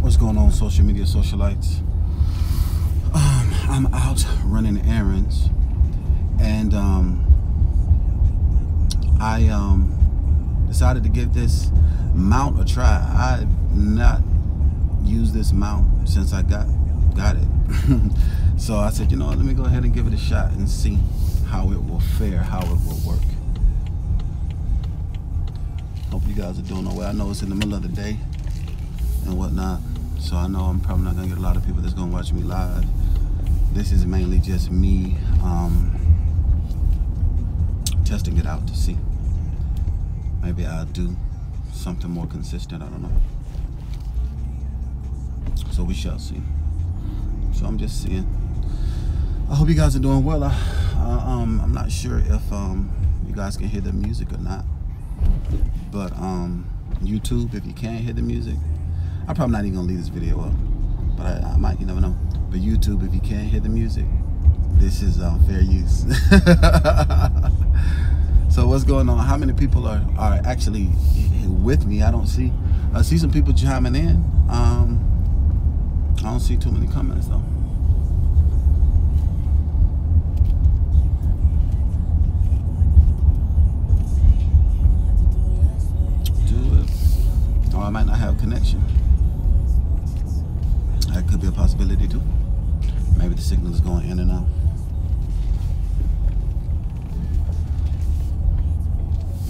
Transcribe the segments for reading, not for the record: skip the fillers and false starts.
What's going on, social media socialites? I'm out running errands, and I decided to give this mount a try. I've not used this mount since I got it. So I said, you know what, let me go ahead and give it a shot and see how it will fare, how it will work. Hope you guys are doing well. I know it's in the middle of the day and whatnot, so I know I'm probably not gonna get a lot of people that's gonna watch me live. This is mainly just me testing it out to see. Maybe I'll do something more consistent, I don't know. So we shall see. So I'm just seeing. I hope you guys are doing well. I'm not sure if you guys can hear the music or not. But YouTube, if you can't hear the music, I'm probably not even gonna leave this video up. But I might, you never know. But YouTube, if you can't hear the music, this is fair use. So what's going on? How many people are actually with me? I see some people chiming in. I don't see too many comments though. Or I might not have connection. That could be a possibility too. Maybe the signal is going in and out.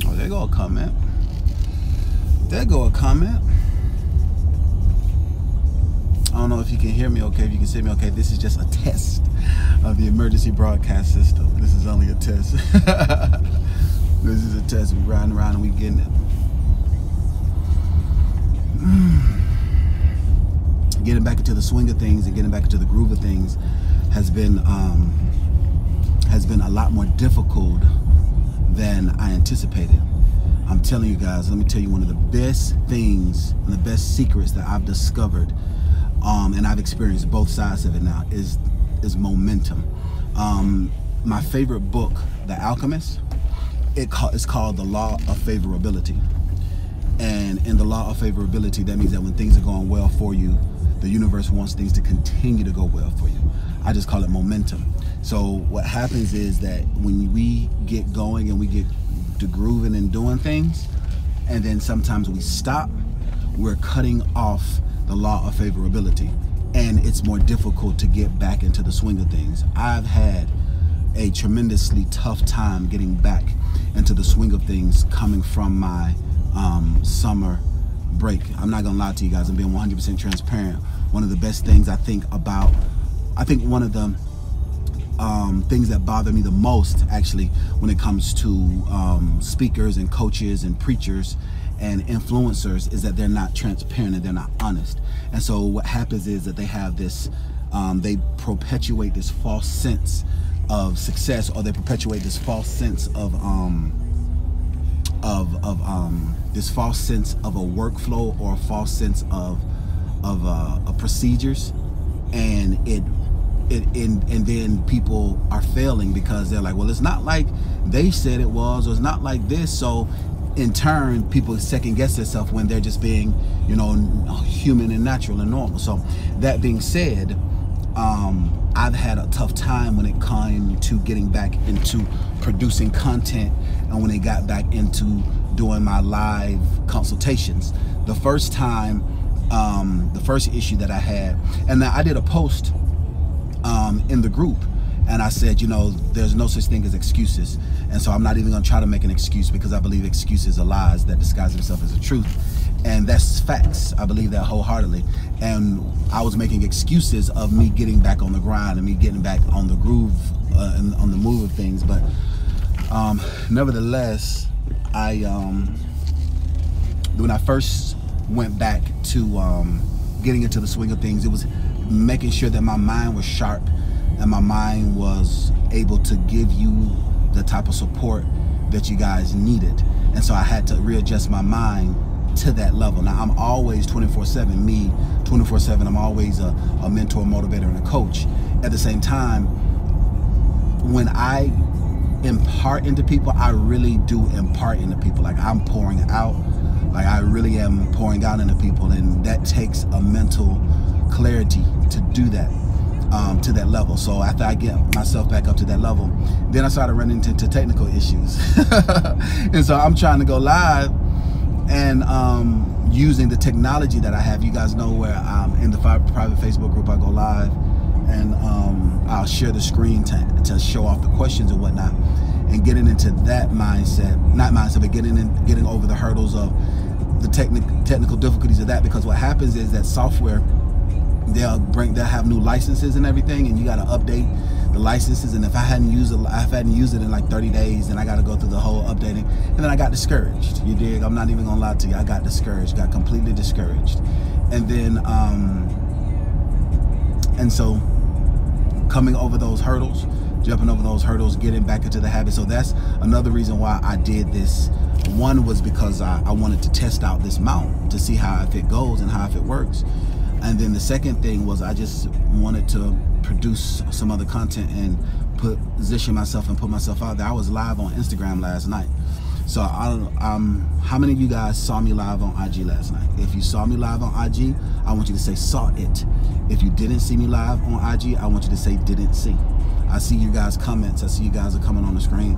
Oh, there go a comment. There go a comment. I don't know if you can hear me okay, if you can see me okay. This is just a test of the emergency broadcast system. This is only a test. This is a test. We riding around and we getting it. Getting back into the swing of things and getting back into the groove of things has been a lot more difficult than I anticipated. I'm telling you guys, let me tell you, one of the best things and the best secrets that I've discovered, and I've experienced both sides of it now, is momentum. My favorite book, The Alchemist, it's called The Law of Favorability. And in the law of favorability, that means that when things are going well for you, the universe wants things to continue to go well for you. I just call it momentum. So what happens is that when we get going and we get to grooving and doing things, and then sometimes we stop, we're cutting off the law of favorability, and it's more difficult to get back into the swing of things. I've had a tremendously tough time getting back into the swing of things coming from my summer break. I'm not gonna lie to you guys, I'm being 100% transparent. One of the best things I think one of the things that bother me the most, actually, when it comes to speakers and coaches and preachers and influencers, is that they're not transparent and they're not honest. And so what happens is that they have this, they perpetuate this false sense of success, or they perpetuate this false sense of this false sense of a workflow, or a false sense of procedures, and then people are failing because they're like, well, it's not like they said it was, or it's not like this. So in turn, people second guess themselves when they're just being, you know, human and natural and normal. So that being said, I've had a tough time when it came to getting back into producing content, and when it got back into doing my live consultations. The first time, the first issue that I had, and I did a post in the group, and I said, you know, there's no such thing as excuses. And so I'm not even gonna try to make an excuse, because I believe excuses are lies that disguise themselves as a truth. And that's facts. I believe that wholeheartedly. And I was making excuses of me getting back on the grind and me getting back on the groove and on the move of things. But nevertheless, when I first went back to getting into the swing of things, it was making sure that my mind was sharp and my mind was able to give you the type of support that you guys needed. And so I had to readjust my mind to that level. Now I'm always 24/7, me 24/7. I'm always a mentor, motivator, and a coach. At the same time, when I impart into people, I really do impart into people. Like, I'm pouring out Like, I really am pouring out into people, and that takes a mental clarity to do that, to that level. So after I get myself back up to that level, then I started running into technical issues. And so I'm trying to go live, and using the technology that I have. You guys know where in the private Facebook group I go live, and I'll share the screen to show off the questions and whatnot, and getting into that mindset, but getting over the hurdles of the technical difficulties of that. Because what happens is that software, they'll have new licenses and everything, and you got to update the licenses. And if I hadn't used it in like 30 days, then I got to go through the whole updating, and then I got discouraged. You dig? I'm not even gonna lie to you. I got discouraged, got completely discouraged. And then and so coming over those hurdles, jumping over those hurdles, getting back into the habit. So that's another reason why I did this. One was because I wanted to test out this mount to see how if it goes and how if it works. And then the second thing was I just wanted to produce some other content and position myself and put myself out there. I was live on Instagram last night. So how many of you guys saw me live on IG last night? If you saw me live on IG, I want you to say saw it. If you didn't see me live on IG, I want you to say didn't see. I see you guys' comments. I see you guys are coming on the screen.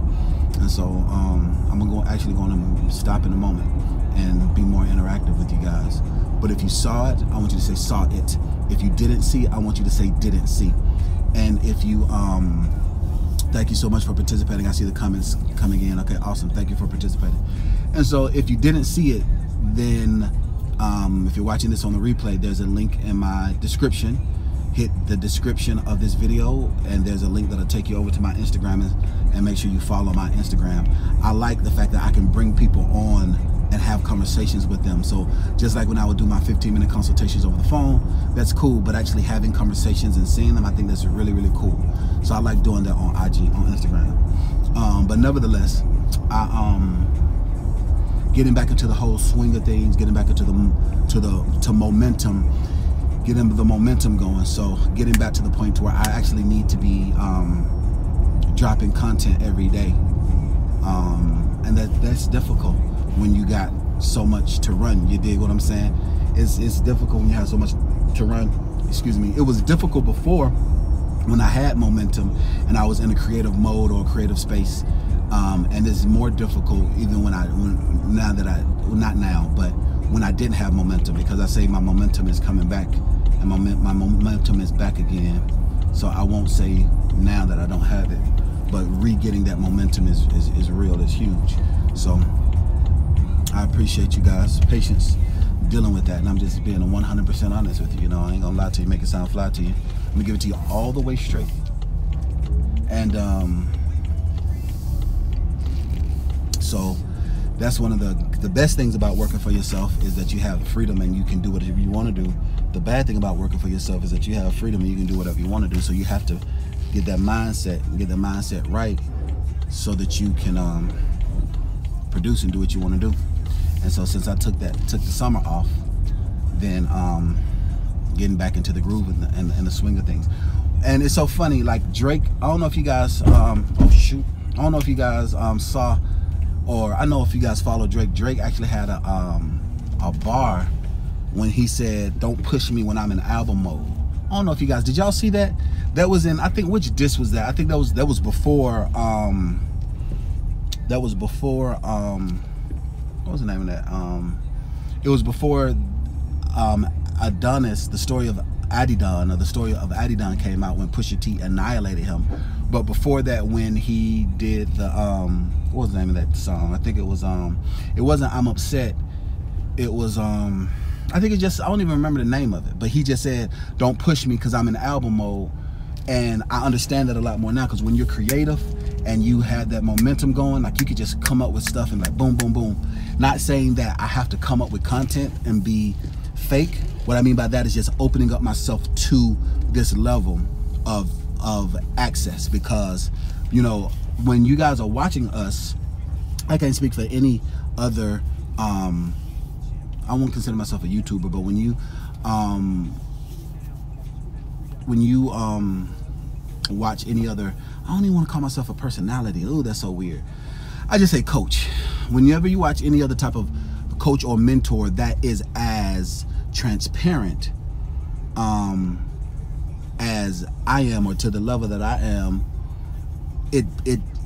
And so I'm actually going to stop in a moment and be more interactive with you guys. But if you saw it, I want you to say saw it. If you didn't see it, I want you to say didn't see. And if you thank you so much for participating. I see the comments coming in. Okay, awesome. Thank you for participating. And so if you didn't see it, then if you're watching this on the replay, there's a link in my description. Hit the description of this video, and there's a link that'll take you over to my Instagram, and make sure you follow my Instagram. I like the fact that I can bring people on and have conversations with them. So just like when I would do my 15-minute consultations over the phone, that's cool, but actually having conversations and seeing them, I think that's really, really cool. So I like doing that on IG, on Instagram. But nevertheless, getting back into the whole swing of things, getting back into to momentum, getting the momentum going. So getting back to the point to where I actually need to be dropping content every day, and that's difficult when you got so much to run. You dig what I'm saying? It's difficult when you have so much to run. Excuse me. It was difficult before when I had momentum and I was in a creative mode or creative space, and it's more difficult even when I didn't have momentum, because I say my momentum is coming back, and my momentum is back again. So I won't say now that I don't have it, but re-getting that momentum is real, it's huge. So I appreciate you guys' patience dealing with that, and I'm just being 100% honest with you. You know, I ain't gonna lie to you, make it sound fly to you. I'm gonna give it to you all the way straight. And so that's one of the best things about working for yourself, is that you have freedom and you can do whatever you want to do. The bad thing about working for yourself is that you have freedom and you can do whatever you want to do. So you have to get that mindset right, so that you can produce and do what you want to do. And so since I took the summer off, then getting back into the groove and the swing of things. And it's so funny, like Drake, I don't know if you guys I don't know if you guys saw, or I know if you guys follow Drake. Drake actually had a bar when he said, "Don't push me when I'm in album mode." I don't know if you guys, did y'all see that? That was in, I think, which disc was that? I think that was before what was the name of that? It was before Adonis, the story of Adidon, or the story of Adidon came out, when Pusha T annihilated him. But before that, when he did the what was the name of that song? I think it wasn't I'm Upset. It was I think it just, I don't even remember the name of it, but he just said, "Don't push me because I'm in album mode." And I understand that a lot more now, because when you're creative and you have that momentum going, like you could just come up with stuff and like boom, boom, boom. Not saying that I have to come up with content and be fake. What I mean by that is just opening up myself to this level of access, because, you know, when you guys are watching us, I can't speak for any other, I won't consider myself a YouTuber, but when you watch any other, I don't even want to call myself a personality. Oh, that's so weird. I just say coach. Whenever you watch any other type of coach or mentor that is as transparent as I am, or to the level that I am, it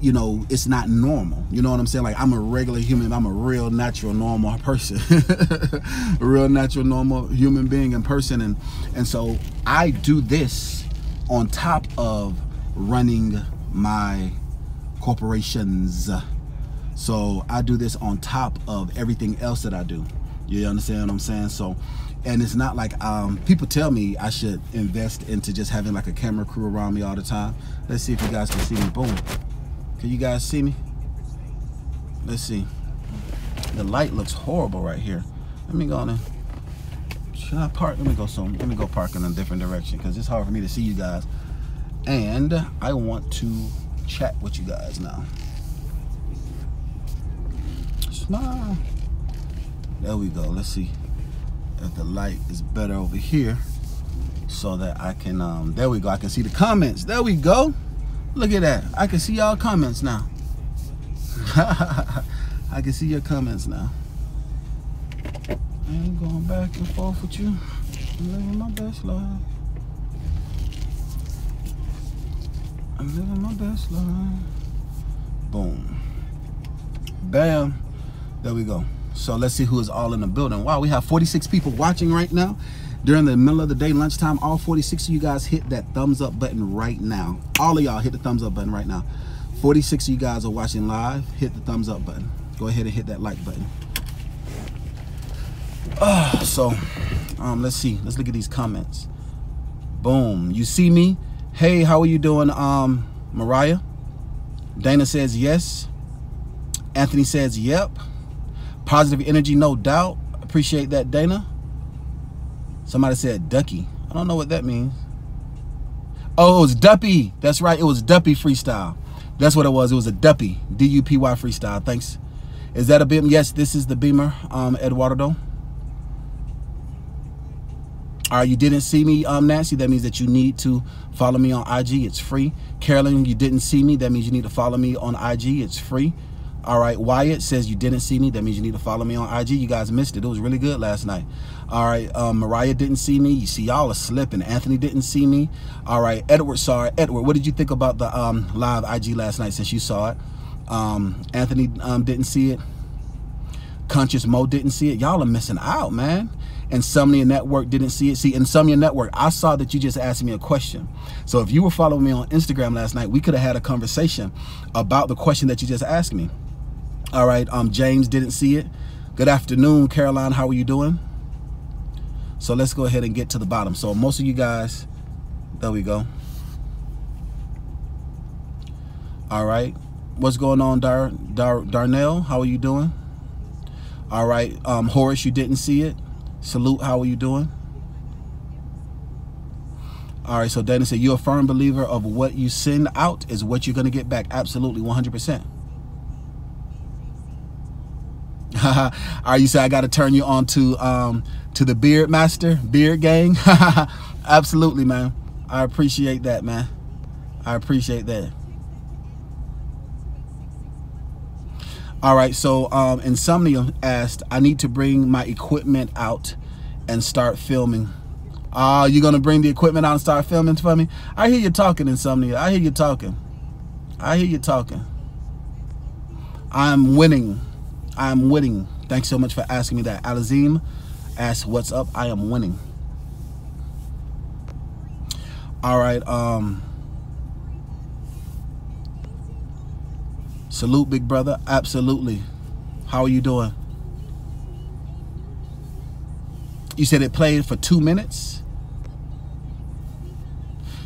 you know, it's not normal. You know what I'm saying? Like, I'm a regular human. I'm a real natural normal person. A real natural normal human being in person. And so I do this on top of running my corporations. So I do this on top of everything else that I do. You understand what I'm saying? So, and it's not like people tell me I should invest into just having like a camera crew around me all the time. Let's see if you guys can see me. Boom. Can you guys see me? Let's see. The light looks horrible right here. Let me go on in. Should I park? Let me go park in a different direction, because it's hard for me to see you guys. And I want to chat with you guys now. Smile. There we go. Let's see if the light is better over here, so that I can there we go. I can see the comments. There we go. Look at that. I can see y'all comments now. I can see your comments now. I'm going back and forth with you. I'm living my best life. I'm living my best life. Boom. Bam. There we go. So let's see who is all in the building. Wow, we have 46 people watching right now. During the middle of the day, lunchtime, all 46 of you guys hit that thumbs up button right now. All of y'all hit the thumbs up button right now. 46 of you guys are watching live. Hit the thumbs up button. Go ahead and hit that like button. Let's see. Let's look at these comments. Boom. You see me? Hey, how are you doing, Mariah? Dana says yes. Anthony says yep. Positive energy, no doubt. Appreciate that, Dana. Somebody said Ducky. I don't know what that means. Oh, it was Duppy. That's right. It was Duppy freestyle. That's what it was. It was a Duppy. D-U-P-Y freestyle. Thanks. Is that a Beamer? Yes, this is the Beamer, Eduardo. All right, you didn't see me, Nancy. That means that you need to follow me on IG. It's free. Carolyn, you didn't see me. That means you need to follow me on IG. It's free. All right, Wyatt says you didn't see me. That means you need to follow me on IG. You guys missed it. It was really good last night. All right, Mariah didn't see me. You see, y'all are slipping. Anthony didn't see me. All right, Edward saw it. Edward, what did you think about the live IG last night since you saw it? Anthony didn't see it. Conscious Mo didn't see it. Y'all are missing out, man. Insomnia Network didn't see it. See, Insomnia Network, I saw that you just asked me a question. So if you were following me on Instagram last night, we could have had a conversation about the question that you just asked me. All right, James didn't see it. Good afternoon, Caroline. How are you doing? So let's go ahead and get to the bottom. So most of you guys, there we go. All right, what's going on, Darnell? How are you doing? All right, Horace, you didn't see it. Salute, how are you doing? All right, so Dana said, you're a firm believer of what you send out is what you're going to get back. Absolutely, 100%. All right, you say I got to turn you on to the Beard Master, Beard Gang. Absolutely, man. I appreciate that, man. I appreciate that. All right, so Insomnia asked, I need to bring my equipment out and start filming. You're gonna bring the equipment out and start filming for me? I hear you talking, Insomnia. I hear you talking. I hear you talking. I'm winning. I'm winning. Thanks so much for asking me that. Alazim asks, what's up? I am winning. All right, salute, big brother. Absolutely. How are you doing? You said it played for 2 minutes.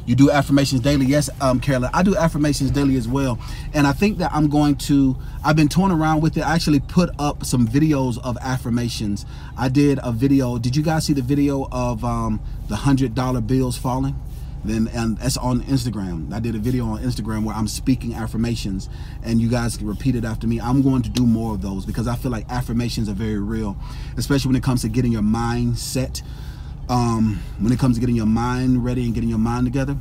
You do affirmations daily. Yes, Carolyn, I do affirmations daily as well. And I think that I'm going to, I've been toying around with it. I actually put up some videos of affirmations. I did a video. Did you guys see the video of the $100 bills falling? And that's on Instagram. I did a video on Instagram where I'm speaking affirmations and you guys can repeat it after me. I'm going to do more of those because I feel like affirmations are very real, especially when it comes to getting your mind set. When it comes to getting your mind ready and getting your mind together,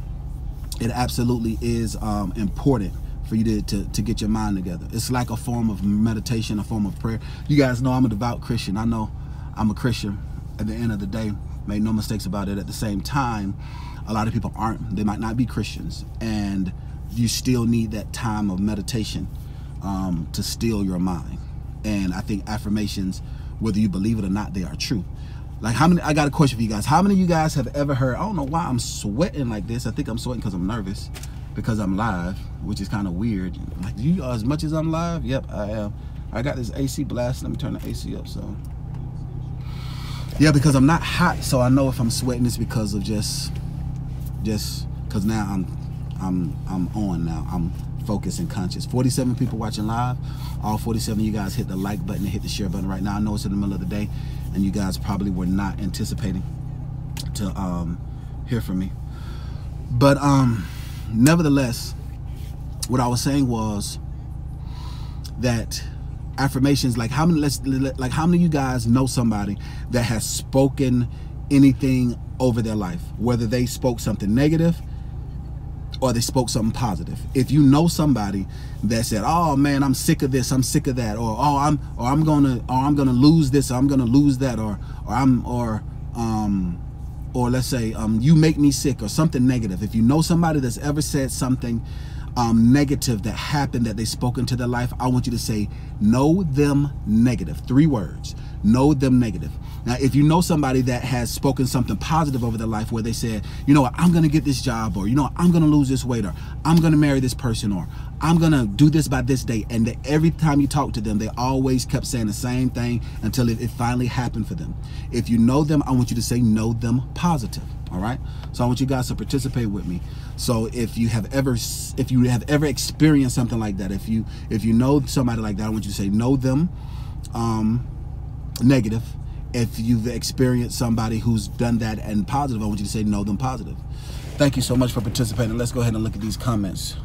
it absolutely is important for you to get your mind together. It's like a form of meditation, a form of prayer. You guys know I'm a devout Christian. I know I'm a Christian at the end of the day. Made no mistakes about it. At the same time, a lot of people aren't. They might not be Christians, and you still need that time of meditation to still your mind. And I think affirmations, whether you believe it or not, they are true. Like, how many, I got a question for you guys. How many of you guys have ever heard, I don't know why I'm sweating like this. I think I'm sweating because I'm nervous, because I'm live, which is kind of weird. Like, you, as much as I'm live, yep, I am. I got this AC blast. Let me turn the AC up. So yeah, because I'm not hot, so I know if I'm sweating it's because of just because now I'm on now. I'm focused and conscious. 47 people watching live. All 47 of you guys hit the like button and hit the share button right now. I know it's in the middle of the day, and you guys probably were not anticipating to hear from me. But nevertheless, what I was saying was that affirmations, like how many of you guys know somebody that has spoken anything over their life, whether they spoke something negative or they spoke something positive? If you know somebody that said, "Oh man, I'm sick of this, I'm sick of that," or "Oh, I'm gonna lose this, or I'm gonna lose that," or let's say "You make me sick," or something negative. If you know somebody that's ever said something negative that happened, that they spoke into their life, I want you to say, "Know them negative." 3 words. Know them negative. Now, if you know somebody that has spoken something positive over their life, where they said, "You know what, I'm going to get this job," or, "You know, I'm going to lose this weight," or, "I'm going to marry this person," or, "I'm going to do this by this date," and that every time you talk to them, they always kept saying the same thing until it finally happened for them. If you know them, I want you to say, "Know them positive." All right. So I want you guys to participate with me. So if you have ever experienced something like that, if you know somebody like that, I want you to say, "Know them negative." If you've experienced somebody who's done that and positive, I want you to say, "Know them positive." Thank you so much for participating. Let's go ahead and look at these comments.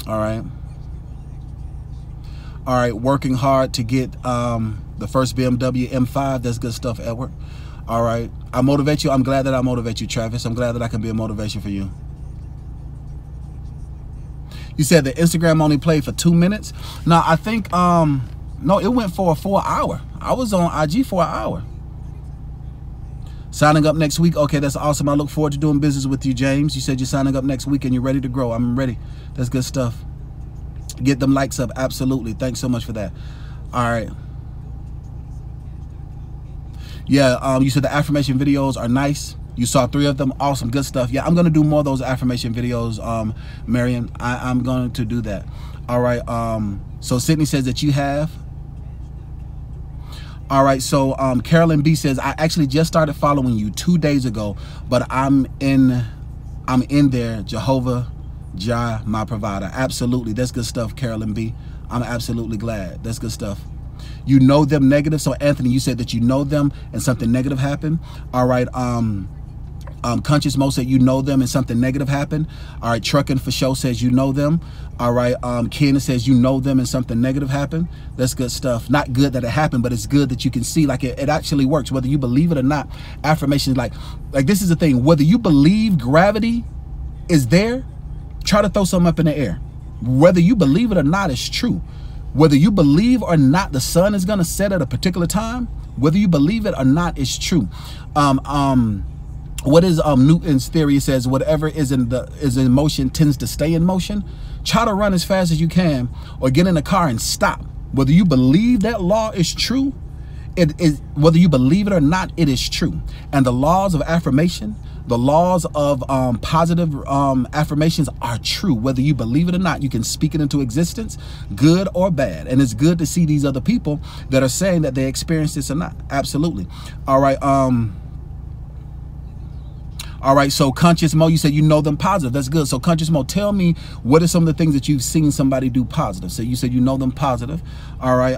All right, working hard to get the first BMW M5. That's good stuff, Edward. All right, I motivate you. I'm glad that I motivate you, Travis. I'm glad that I can be a motivation for you. You said the Instagram only played for 2 minutes. No, I think no, it went for a full hour. I was on IG for an hour. Signing up next week. Okay, that's awesome. I look forward to doing business with you, James. You said you're signing up next week and you're ready to grow. I'm ready. That's good stuff. Get them likes up. Absolutely. Thanks so much for that. All right. Yeah, you said the affirmation videos are nice. You saw 3 of them. Awesome. Good stuff. Yeah, I'm going to do more of those affirmation videos, Marion. I'm going to do that. All right. So Sydney says that you have. All right. So Carolyn B says, I actually just started following you 2 days ago, but I'm in there. Jehovah Jireh, my provider. Absolutely. That's good stuff, Carolyn B. I'm absolutely glad. That's good stuff. You know them negative. So Anthony, you said that you know them and something negative happened. All right. Conscious Mo said you know them and something negative happened. All right. Trucking for Show says you know them. All right. Ken says you know them and something negative happened. That's good stuff. Not good that it happened, but it's good that you can see like it actually works, whether you believe it or not. Affirmations, like this is the thing, whether you believe gravity is there, try to throw something up in the air. Whether you believe it or not, it's true. Whether you believe or not the sun is going to set at a particular time, whether you believe it or not, it's true. What is Newton's theory? It says whatever is in motion tends to stay in motion. Try to run as fast as you can or get in a car and stop. Whether you believe that law is true, it is, whether you believe it or not, it is true. And the laws of affirmation, the laws of positive affirmations are true. Whether you believe it or not, you can speak it into existence, good or bad. And it's good to see these other people that are saying that they experienced this or not. Absolutely. All right. All right. So Conscious Mo, you said you know them positive. That's good. So Conscious Mo, tell me what are some of the things that you've seen somebody do positive. So you said you know them positive. All right.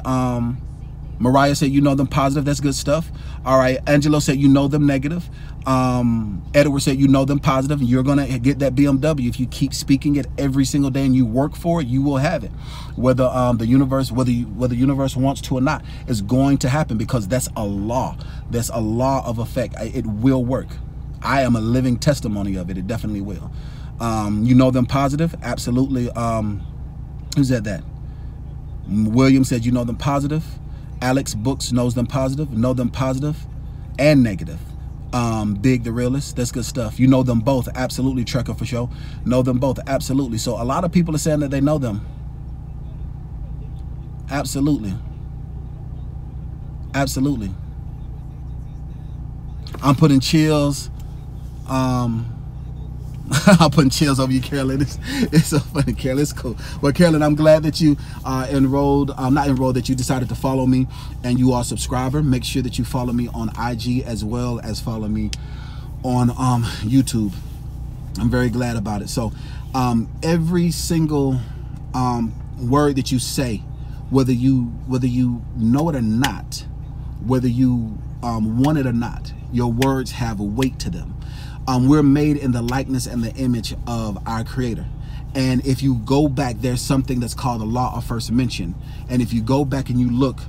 Mariah said you know them positive. That's good stuff. All right. Angelo said you know them negative. Edward said you know them positive. You're gonna get that BMW if you keep speaking it every single day and you work for it. You will have it. Whether the universe wants to or not, it's going to happen because that's a law. That's a law of effect. It will work. I am a living testimony of it. It definitely will. You know them positive? Absolutely. Who said that? William said you know them positive. Alex Books knows them positive. Know them positive and negative. Big the realist, that's good stuff. You know them both. Absolutely. Trekker for sure. Know them both. Absolutely. So a lot of people are saying that they know them. Absolutely. Absolutely. I'm putting chills. I'm putting chills over you, Carolyn. It's so funny, Carolyn. It's cool. Well, Carolyn, I'm glad that you enrolled, not enrolled, that you decided to follow me and you are a subscriber. Make sure that you follow me on IG as well as follow me on YouTube. I'm very glad about it. So every single word that you say, whether you know it or not, whether you want it or not, your words have a weight to them. We're made in the likeness and the image of our Creator. And if you go back, there's something that's called the law of first mention. And if you go back and you look,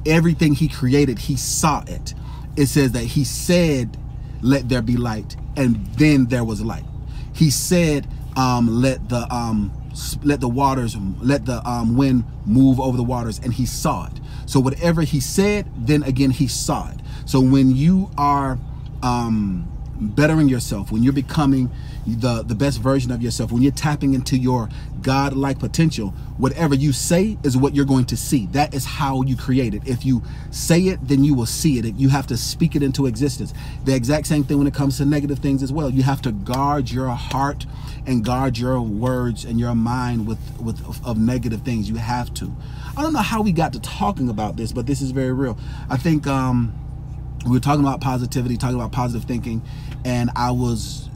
everything he created, he saw it. It says that he said, let there be light. And then there was light. He said, let the wind move over the waters, and he saw it. So whatever he said, then again, he saw it. So when you are bettering yourself, when you're becoming the best version of yourself, when you're tapping into your God-like potential, whatever you say is what you're going to see. That is how you create it. If you say it, then you will see it. You have to speak it into existence. The exact same thing when it comes to negative things as well. You have to guard your heart and guard your words and your mind of negative things. You have to. I don't know how we got to talking about this, but this is very real. I think we were talking about positivity, talking about positive thinking, and I was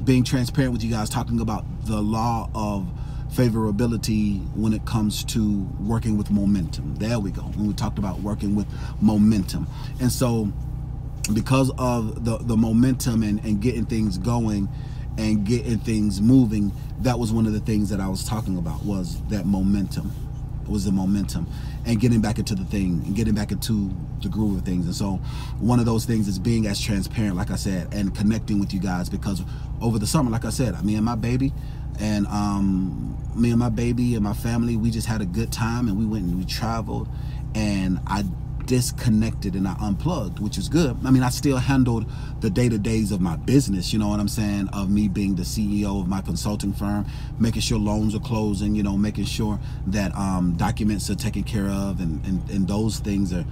being transparent with you guys, talking about the law of favorability when it comes to working with momentum. There we go. When we talked about working with momentum. And so because of the momentum and getting things going and getting things moving, that was one of the things that I was talking about, was that momentum. It was the momentum and getting back into the thing and getting back into the groove of things. And so one of those things is being as transparent, like I said, and connecting with you guys, because over the summer, like I said, me and my baby and my family, we just had a good time, and we went and we traveled, and I disconnected and I unplugged, which is good. I mean, I still handled the day-to-days of my business, you know what I'm saying, of me being the CEO of my consulting firm, making sure loans are closing, you know, making sure that documents are taken care of, and those things are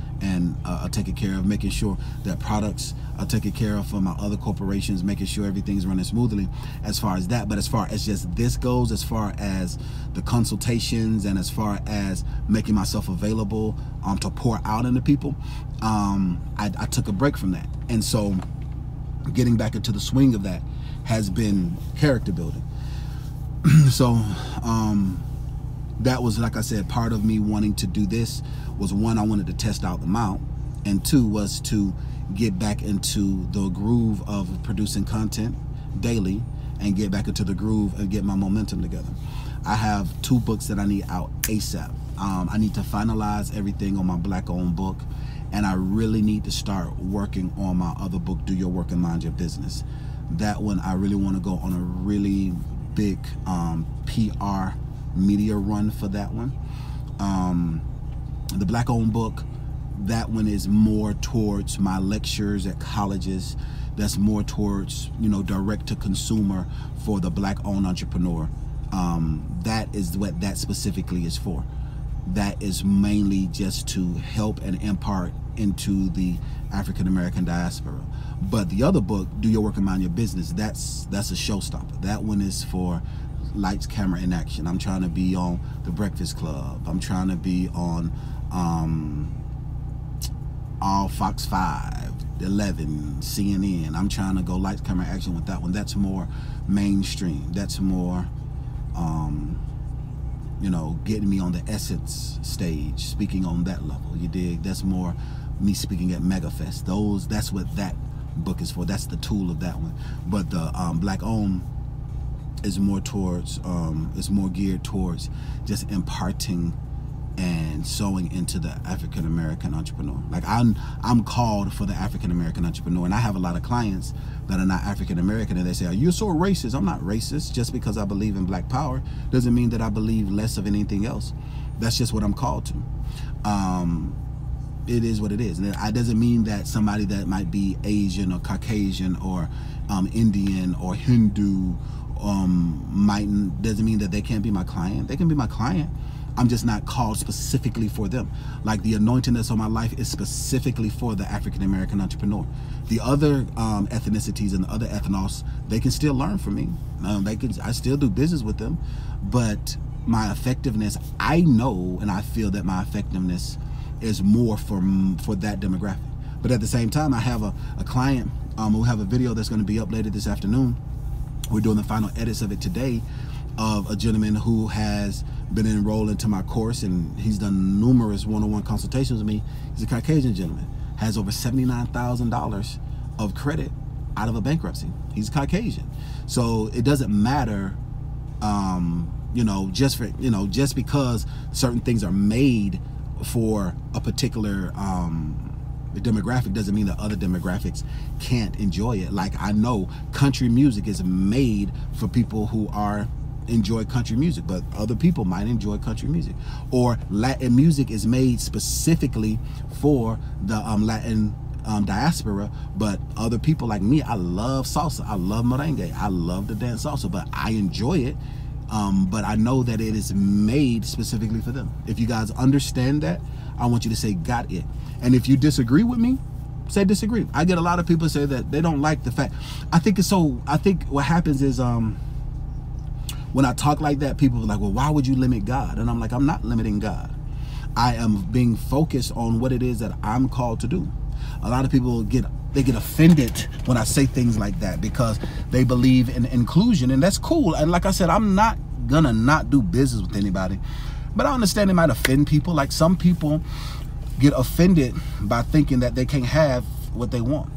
taken care of, making sure that products are taken care of for my other corporations, making sure everything's running smoothly as far as that. But as far as just this goes, as far as the consultations and as far as making myself available to pour out into people, I took a break from that. And so getting back into the swing of that has been character building. So that was, like I said, part of me wanting to do this was, one, I wanted to test out the mount, and two was to get back into the groove of producing content daily and get back into the groove and get my momentum together. I have 2 books that I need out ASAP. I need to finalize everything on my Black-owned book, and I really need to start working on my other book, Do Your Work and Mind Your Business. That one, I really want to go on a really big PR media run for that one. The Black-owned book, that one is more towards my lectures at colleges. That's more towards, you know, direct to consumer for the Black-owned entrepreneur. That is what that specifically is for. That is mainly just to help and impart into the African-American diaspora. But the other book, Do Your Work and Mind Your Business, that's a showstopper. That one is for lights, camera, and action. I'm trying to be on The Breakfast Club. I'm trying to be on all Fox 5, 11, CNN. I'm trying to go lights, camera, action with that one. That's more mainstream. That's more you know, getting me on the Essence stage, speaking on that level, you dig? That's more me speaking at MegaFest. That's what that book is for. That's the tool of that one. But the Black-owned is more towards, it's more geared towards just imparting and sowing into the African American entrepreneur. Like I'm called for the African American entrepreneur, and I have a lot of clients that are not African American, and they say, "Are you so racist?" I'm not racist. Just because I believe in Black power doesn't mean that I believe less of anything else. That's just what I'm called to. It is what it is. And it doesn't mean that somebody that might be Asian or Caucasian or Indian or Hindu doesn't mean that they can't be my client. They can be my client. I'm just not called specifically for them. Like the anointing that's on my life is specifically for the African American entrepreneur. The other ethnicities and the other ethnos, they can still learn from me. I still do business with them, but my effectiveness, I know and I feel that my effectiveness is more for that demographic. But at the same time, I have a client who have a video that's going to be up later this afternoon. We're doing the final edits of it today, of a gentleman who has been enrolled into my course, and he's done numerous one-on-one consultations with me. He's a Caucasian gentleman, has over $79,000 of credit out of a bankruptcy. He's Caucasian. So it doesn't matter, just because certain things are made for a particular demographic doesn't mean that other demographics can't enjoy it. Like I know country music is made for people who enjoy country music, but other people might enjoy country music. Or Latin music is made specifically for the Latin diaspora, but other people like me, I love salsa, I love merengue, I love to dance salsa, but I enjoy it. But I know that it is made specifically for them. If you guys understand that, I want you to say, got it. And if you disagree with me, say disagree. I get a lot of people say that they don't like the fact. I think what happens is when I talk like that, people are like, well, why would you limit God? And I'm like, I'm not limiting God. I am being focused on what it is that I'm called to do. A lot of people get offended when I say things like that because they believe in inclusion, and that's cool. And like I said, I'm not gonna not do business with anybody, but I understand it might offend people. Like some people get offended by thinking that they can't have what they want,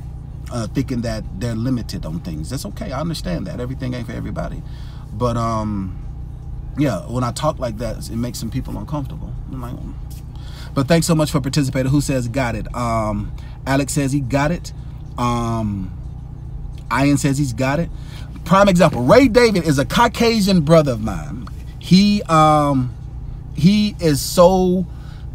thinking that they're limited on things. That's okay. I understand that everything ain't for everybody, but yeah, when I talk like that, it makes some people uncomfortable. I'm like, but thanks so much for participating. Who says got it? Alex says he got it. Ian says he's got it. Prime example, Ray David is a Caucasian brother of mine. He is so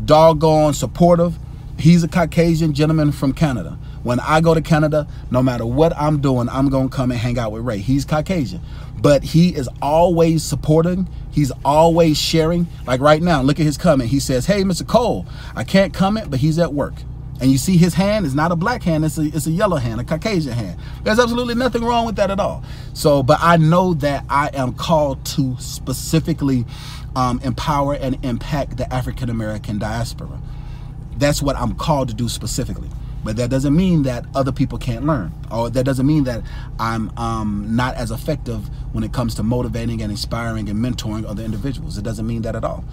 doggone supportive. He's a Caucasian gentleman from Canada. When I go to Canada, no matter what I'm doing, I'm gonna come and hang out with Ray. He's Caucasian, but he is always supporting. He's always sharing. Like right now, look at his comment. He says, hey, Mr. Cole, I can't comment, but he's at work. And you see his hand is not a black hand, it's a yellow hand, a Caucasian hand. There's absolutely nothing wrong with that at all. So, but I know that I am called to specifically empower and impact the African American diaspora. That's what I'm called to do specifically. But that doesn't mean that other people can't learn, or that doesn't mean that I'm not as effective when it comes to motivating and inspiring and mentoring other individuals. It doesn't mean that at all.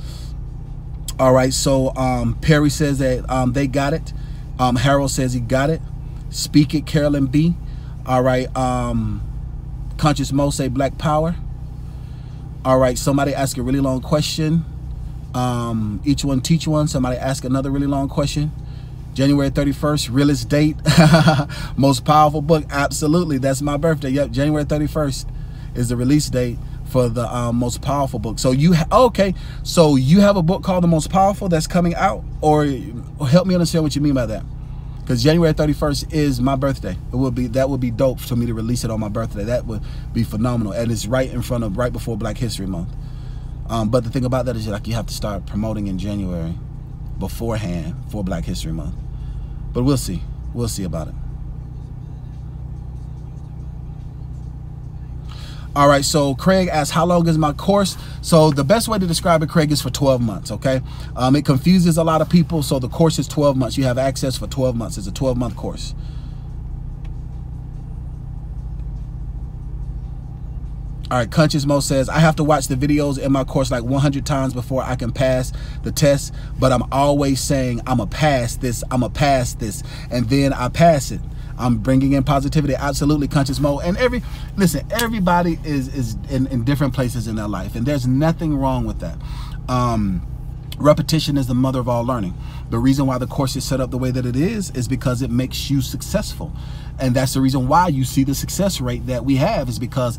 All right, so Perry says that they got it. Harold says he got it. Speak it, Carolyn B. All right, Conscious Mo say Black Power. All right, somebody ask a really long question. Each one teach one. Somebody ask another really long question. January 31st, realest date. Most powerful book. Absolutely, that's my birthday. Yep, January 31st is the release date for the most powerful book. So you okay, so you have a book called The Most Powerful that's coming out, or help me understand what you mean by that, because January 31st is my birthday. That would be dope for me to release it on my birthday. That would be phenomenal, and it's right before Black History Month. But the thing about that is, like, you have to start promoting in January beforehand for Black History Month. But we'll see about it. All right, so Craig asks, how long is my course? So the best way to describe it, Craig, is for 12 months, okay? It confuses a lot of people, so the course is 12 months. You have access for 12 months. It's a 12-month course. All right, Conscious Mo says, I have to watch the videos in my course like 100 times before I can pass the test, but I'm always saying, I'm going to pass this, and then I pass it. I'm bringing in positivity. Absolutely, Conscious Mo. And everybody is in different places in their life, and there's nothing wrong with that. Repetition is the mother of all learning. The reason why the course is set up the way that it is because it makes you successful. And that's the reason why you see the success rate that we have, is because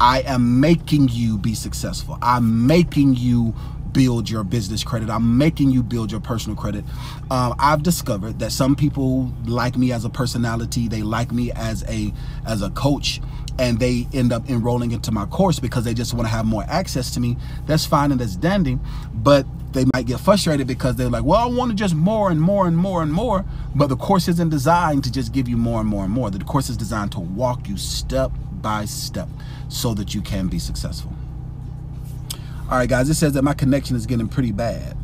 I am making you be successful. I'm making you build your business credit. I'm making you build your personal credit. I've discovered that some people like me as a personality. They like me as a coach, and they end up enrolling into my course because they just want to have more access to me. That's fine and that's dandy, but they might get frustrated because they're like, well, I want to just more and more and more and more. But the course isn't designed to just give you more and more and more. The course is designed to walk you step by step so that you can be successful. All right, guys, it says that my connection is getting pretty bad.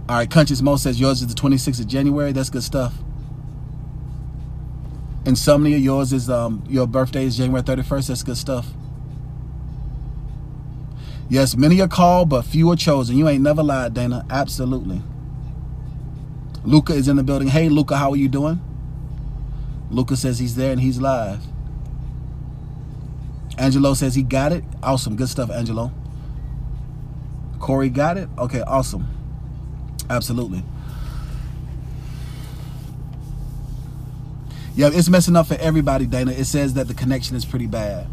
All right, Conscious Mo says yours is the 26th of January. That's good stuff. Insomnia, yours is your birthday is January 31st. That's good stuff. Yes, many are called, but few are chosen. You ain't never lied, Dana. Absolutely. Luca is in the building. Hey, Luca, how are you doing? Luca says he's there and he's live. Angelo says he got it. Awesome. Good stuff, Angelo. Corey got it. Okay, awesome. Absolutely. Yeah, it's messing up for everybody, Dana. It says that the connection is pretty bad.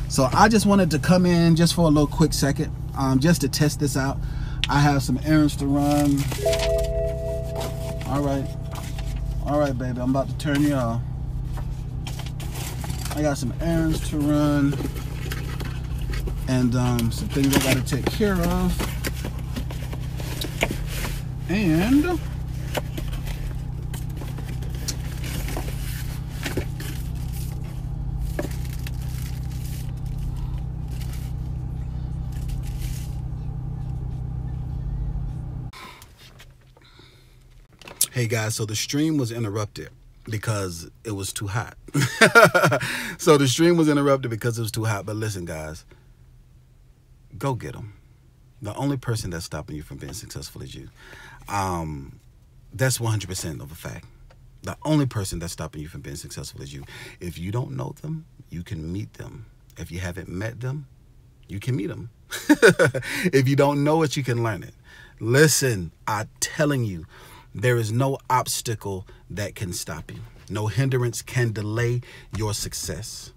So I just wanted to come in just for a little quick second, just to test this out. I have some errands to run. All right, baby, I'm about to turn you off. I got some errands to run and some things I got to take care of. And hey guys, so the stream was interrupted because it was too hot. So the stream was interrupted because it was too hot. But listen, guys, go get them. The only person that's stopping you from being successful is you. That's 100% of a fact. The only person that's stopping you from being successful is you. If you don't know them, you can meet them. If you haven't met them, you can meet them. If you don't know it, you can learn it. Listen, I'm telling you, there is no obstacle that can stop you. No hindrance can delay your success.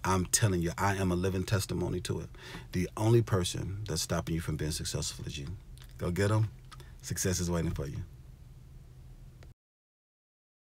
I'm telling you, I am a living testimony to it. The only person that's stopping you from being successful is you. Go get them. Success is waiting for you.